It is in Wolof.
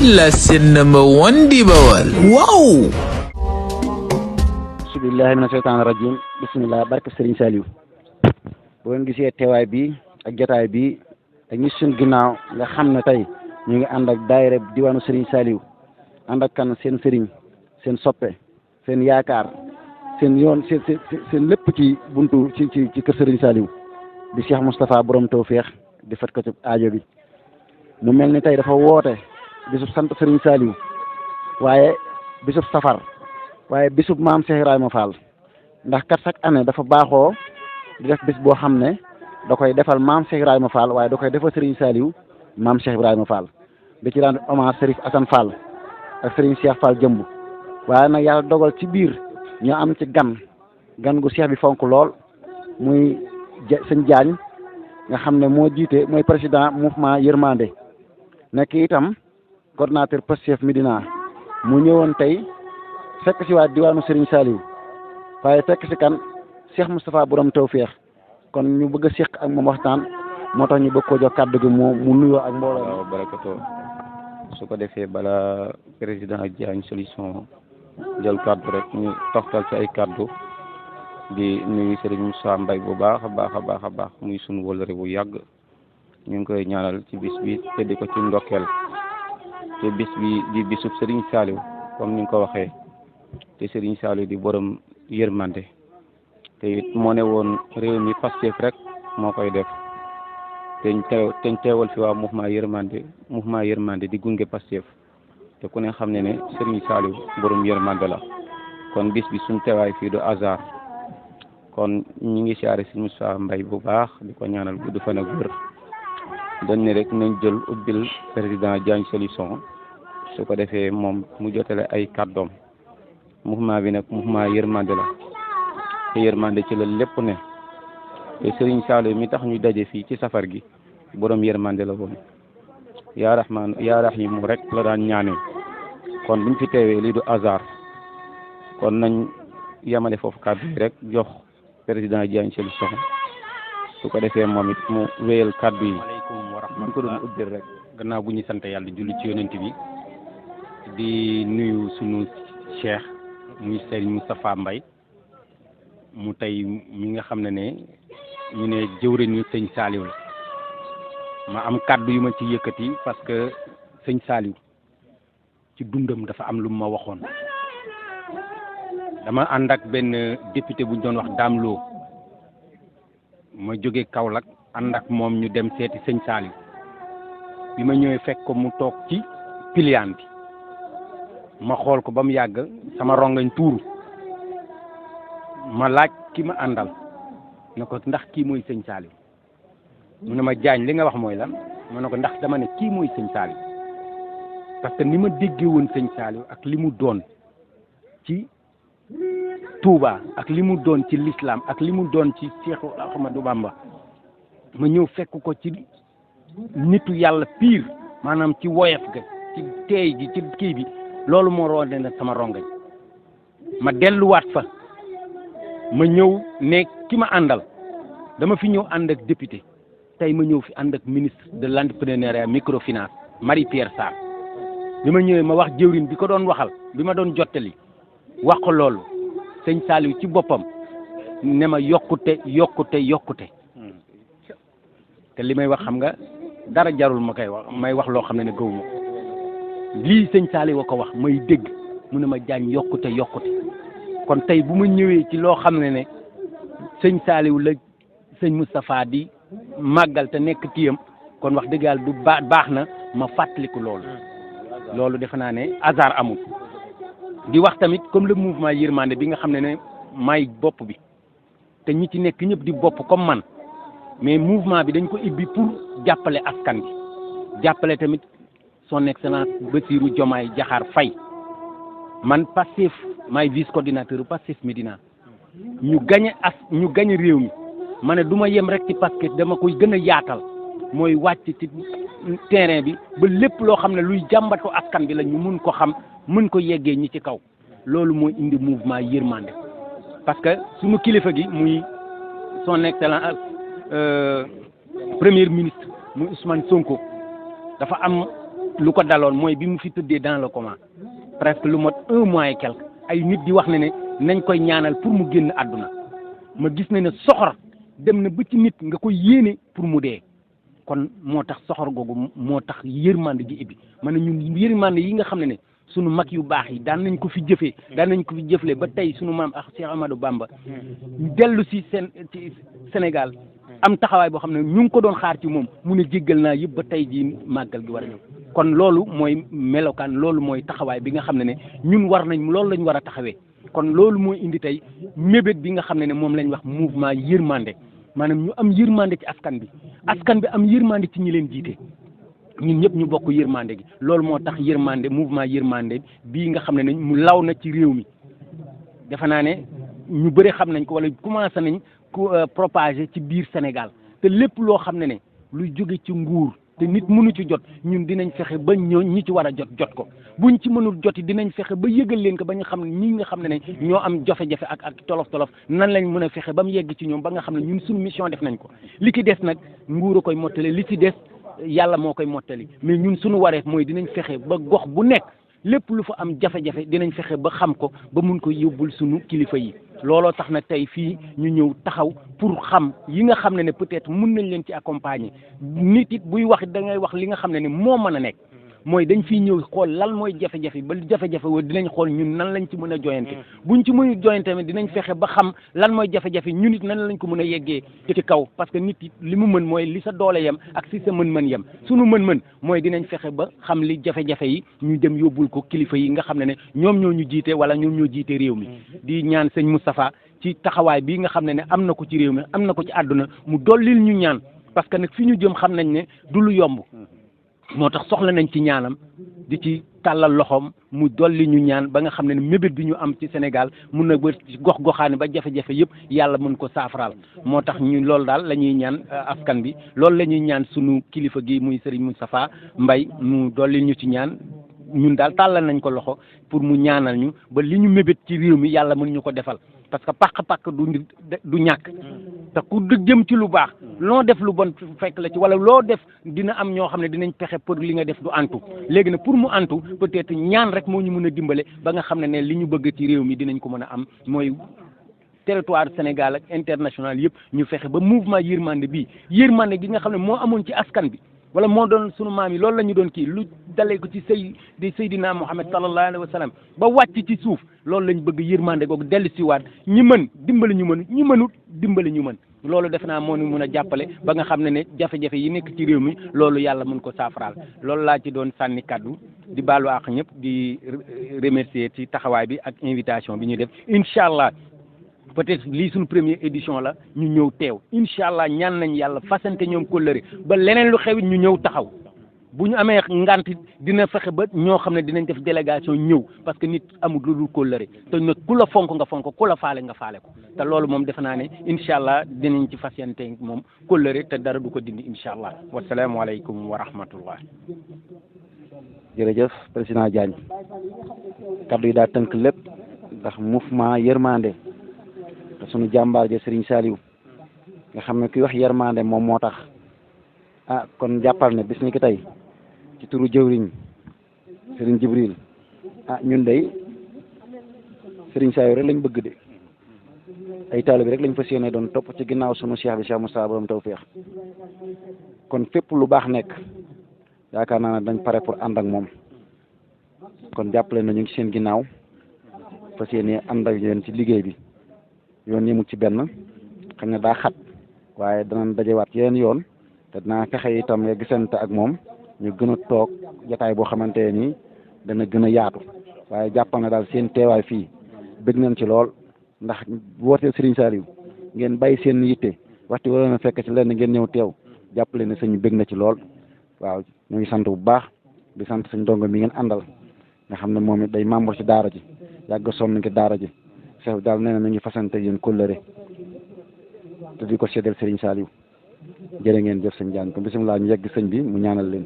la seen number one di Bawal waaw. bismillahi mina seytaani rajim bismillah barke Serigne Saliou boo ngeen gisee teewaay bi ak jotaay bi ak ñi suñ ginnaaw nga xam ne tey ñu ngi ànd ak daayira diwaanu Serigne Saliou ànd ak kan seen Serigne seen soppe seen yaakaar seen yoon seen lépp ci buntu ci kër Serigne Saliou di Cheikh Moustapha borom tawfeex di fat ko ci aajo bi mu mel ni tey dafa woote bisub sant Serigne Saliou waaye bisub safar waaye bisub maam Cheikh Ibrahima Fall ndax kat chaque année dafa baaxoo di def bis boo xam ne da koy defal maam Cheikh Ibrahima Fall waaye da koy defal Serigne Saliou maam Cheikh Ibrahima Fall di ci daan hommage Serif Assane Fall ak Serigne Cheikh Fall jëmb waaye nag yàlla dogal ci biir ñu am ci gan gu Cheikh bi fonk lool muy sëñ Diagne nga xam ne moo jiite mooy président mouvement Yërmande nekk itam coordonnateur Pastef Médina mu ñëwoon tey fekk si waa diwaanu Serigne Saliou waaye fekk si kan Cheikh Moustapha borom tawfeex kon ñu bëgg a seq ak moom waxtaan moo tax ñu bëgg koo jox kàddu gi mu nuyoo ak mbooloo. waaw barakato su ko defee bala président Diagne solution jël kàddu rek ñu toxtal ci ay kàddu di nuyu Serigne Moussa Mbaye bu baax a baax muy sunu wëllëre bu yàgg ñu ngi koy ñaanal ci bis bi te di ko ci ndokkeel te bis bi di bisub Serigne Saliou comme ni nga ko waxee te Serigne Saliou di borom yërmande te it moo ne woon réew mi Pastef rek moo koy def teñ teewal fi waa mouvement yërmande di gunge Pastef te ku ne xam ne Serigne Saliou borom yërmande la kon bis bi suñ teewaay fii du hasard kon ñi ngi siyaare si Moussa Mbaye bu baax di ko ñaanal gudd fan ak wér dañ ne rek nañ jël ubbil président Diagne solution su ko defee moom mu jotale ay kàddoom mouvement bi nag mouvement yërmande la te yërmande ci la lépp ne te Serigne Saliou mi tax ñu daje fii ci safar gi borom yërmande la woon yaa rahmaan yaa rahiim rek la daan ñaanee kon buñ fi teewee lii du hasard kon nañ yamale foofu kàddu yi rek jox président Diagne solution su ko defee moom it mu wéyal kàddu yi. waaleykum wa rahmatulah ko doon ubbil rek gannaaw bu ñu sant yàlla julli ci yonent bi di nuyu sunu cheikh muy Serigne Moustapha Mbaye mu tey mi nga xam ne ñu ne jëwriñu sëñ Saliou la ma am kàddu yu ma ci yëkkati parce que sëñ Saliou ci dundam dafa am lu ma waxoon dama ànd ak benn député bu ñu doon wax Dame Lo ma jóge Kaolack ànd ak moom ñu dem seeti sëñ Saliou bi ma ñëwee fekk ko mu toog ci piliyaan bi ma xool ko ba mu yàgg sama rongañ tuuru ma laaj ki ma àndal ne ko ndax kii mooy sëñ Saliou mu ne ma Diagne li nga wax mooy lan ma ne ko ndax dama ne kii mooy sëñ Saliou parce que ni ma déggee woon sëñ Saliou ak li mu doon ci Touba ak li mu doon ci l'islam ak li mu doon ci Cheikh Ahmadou Bamba ma ñëw fekk ko ci nitu yàlla pire maanaam ci woyof ga ci teey gi ci kii bi loolu moo roon ne sama rongañ ma delluwaat fa ma ñëw ne ki ma àndal dama fi ñëw ànd ak député tey ma ñëw fi ànd ak ministre de l'entrepreneuriat microfinance Marie Pierre Sarr bi ma ñëwee ma wax jëwriñ bi ko doon waxal bi ma doon jottali wax ko loolu sëñ Saliou ci boppam ne ma yokkute te li may wax xam nga dara jarul ma koy wax may wax loo xam ne gëwuma lii sëñ Saliou ko wax may dégg mu ne ma Diagne yokkute kon tey bu ma ñëwee ci loo xam ne sëñ Saliou la sëñ Moustapha di màggal te nekk tiyam kon wax dëgg yàlla du baax na ma fàttaliku loolu defe naa ne hasard amul di wax tamit comme le mouvement yërmande bi nga xam ne may bopp bi te ñi ci nekk ñëpp di bopp comme man mais mouvement bi dañ ko ibbi pour jàppale askan bi jàppale tamit son excellence Bassirou Diomaye Diakhar Faye man Pastef maay vice coordinateur Pastef Médina ñu gañe réew mi ma ne du ma yem rek ci parce que dama koy gën a yaatal mooy wàcc ci terrain bi ba lépp loo xam ne luy jàmbatu askan bi la ñu mun ko xam mun ko yeggee ñi ci kaw loolu mooy indi mouvement yërmande parce que suñu kilifa gi muy son excellence premier ministre muy Ousmane Sonko dafa am lu ko daloon mooy bi mu fi tëddee dans le coma presque lu mot 1 mois et quelque ay nit di wax ne nañ koy ñaanal pour mu génn àdduna ma gis ne soxor dem na ba ci nit nga koy yéene pour mu dee kon moo tax soxor googu moo tax yërmande ji ibbi ma ne ñun yërmande yi nga xam ne sunu mag yu baax yi daan nañ ko fi jëfee daan nañ ko fi jëflee ba tey sunu maam ak Cheikh Amadou Bamba dellu si ci Sénégal am taxawaay boo xam ne ñu ngi ko doon xaar ci moom mu ne jéggal naa yëpp ba tey jii màggal gi war a ñëw kon loolu mooy melokaan loolu mooy taxawaay bi nga xam ne ñun war nañ loolu lañ war a taxawee kon loolu mooy indi tey mébét bi nga xam ne moom lañ wax mouvement yërmande maanaam ñu am yërmande ci askan bi am yërmande ci ñi leen jiite ñun ñëpp ñu bokk yërmande gi loolu moo tax yërmande mouvement yërmande bii nga xam ne mu law na ci réew mi defe naa ne ñu bëri xam nañ ko wala commencé nañ ko propager ci biir Sénégal te lépp loo xam ne luy jóge ci nguur te nit mënu ci jot ñun dinañ fexe ba ñi ci war a jot ko buñ ci mënul joti dinañ fexe ba yëgal leen ko ba nga xam ne ñi nga xam ne ñoo am jafe-jafe ak tolof nan lañ mën a fexe ba mu yegg ci ñoom ba nga xam ne ñun suñu mission def nañ ko li ki des nag nguur a koy mottali li ci des yàlla moo koy mottali mais ñun suñu wareef mooy dinañ fexe ba gox bu nekk lépp lu fa am jafe-jafe dinañ fexe ba xam ko ba mun ko yóbbul suñu kilifa yi looloo tax na tey fii ñu ñëw taxaw pour xam yi nga xam ne peut-être mun nañ leen ci accompagner nit it buy wax da ngay wax li nga xam ne moo mën a nekk mooy dañ fiy ñëw xool lan mooy jafe-jafe ba jafe-jafe woo dinañ xool ñun nan lañ ci mën a joyante buñ ci mënul joyante tamit dinañ fexe ba xam lan mooy jafe-jafe ñun it nan lañ ko mën a yeggee ci kaw parce que nit it li mu mën mooy li sa doole yem ak si sa mën-mën yem sunu mën-mën mooy dinañ fexe ba xam li jafe-jafe yi ñu dem yóbbul ko kilifa yi nga xam ne ñoom ñoo ñu jiite wala ñoom ñoo jiite réew mi di ñaan sëñ Moustapha ci taxawaay bii nga xam ne am na ko ci réew mi am na ko ci àdduna mu dollil ñu ñaan parce que nag fi ñu jëm xam nañ ne du lu yomb moo tax soxla nañ ci ñaanam di ci tàllal loxoom mu dolli ñu ñaan ba nga xam ne mébét bi ñu am ci Sénégal mun na ba ci gox-goxaane ba jafe-jafe yëpp yàlla mën ko saafaraal moo tax ñu loolu daal la ñuy ñaan askan bi loolu la ñuy ñaan sunu kilifa gi muy Serigne Moustapha Mbaye mu dolli ñu ci ñaan ñun daal tàllal nañ ko loxo pour mu ñaanal ñu ba li ñu mébét ci réew mi yàlla mën ñu ko defal parce que pàq-pàq du ñàkk te ku jëm ci lu baax loo def lu bon fekk la ci wala loo def dina am ñoo xam ne dinañ pexe pour li nga def du antu léegi nag pour mu antu peut-être ñaan rek moo ñu mën a dimbale ba nga xam ne li ñu bëgg ci réew mi dinañ ko mën a am mooy territoire Sénégal ak international yëpp ñu fexe ba mouvement yërmande bii yërmande gi nga xam ne moo amoon ci askan bi wala moo doon sunu maam yi loolu la ñu doon kii lu dalee ko ci Seydina Muhammad sallallahu alayhi wa sallam ba wàcc ci suuf loolu lañ bëgg yërmande googu dellu siwaat ñi mën dimbali ñu mën ñi mënut dimbali ñu mën loolu def naa moo ñu mën a jàppale ba nga xam ne jafe-jafe yi nekk ci réew mi loolu yàlla mën ko saafaraal loolu laa ci doon sànni kaddu di baalu àq ñëpp di remercier ci taxawaay bi ak invitation bi ñu def incha allah peut-être lii suñu première édition la ñu ñëw teew incha allah ñaan nañ yàlla fasante ñoom kóllëre ba leneen lu xewit ñu ñëw taxaw bu ñu amee ngant dina fexe ba ñoo xam ne dinañ def délégation ñëw parce que nit amul lu dul kóllëre te nag ku la fonk nga fonk ku la faale nga faale ko te loolu moom defe naa ne incha allah dinañ ci fasante moom kóllëre te dara du ko dindi incha allah wasalaamualeykum wa rahmatullah. jërëjëf président Diagne kaddu yi daa tënk lépp ndax mouvement yërmande te sunu jàmbaar ja Serigne Saliou nga xam ne kuy wax yërmande moom moo tax kon jàppal ne bis ni ki tey ci turu jëwriñ Serigne Jibril ñun day Serigne Saliou rek lañ bëgg de ay taalibe rek lañ fas yéene doon topp ci ginnaaw sunu cheikh bi Cheikh Moustapha borom tawfeex kon fépp lu baax nekk yaakaar naa ne dañ pare pour ànd ak moom kon jàppale na ñu ngi seen ginnaaw fas yéene ànd ak yéen ci liggéey bi yoon yemul ci benn xam ne daa xat waaye danañ dajewaat yeneen yoon te dinaa fexe itam nga gisante ak moom ñu gën a toog jotaay boo xamante ne nii dana gën a yaatu waaye jàppal na daal seen teewaay fii bëgg nañ ci lool ndax wooteel Serigne Saliou ngeen bàyyi seen yitte waxtu wala na fekk ci lenn ngeen ñëw teew jàppale ne sëñ bëgg na ci lool waaw ñu ngi sant bu baax di sant sëñ ndongo mi ngeen àndal nga xam ne moom it day membre ci daara ji yàgg sonn ci daara ji chef daal nee na mi ngi fasante yéen kóllëre te di ko seddal Serigne Saliou jërë ngeen jëf sëñ Diagne kon bisimilah ñu yegg sëñ bi mu ñaanal leen.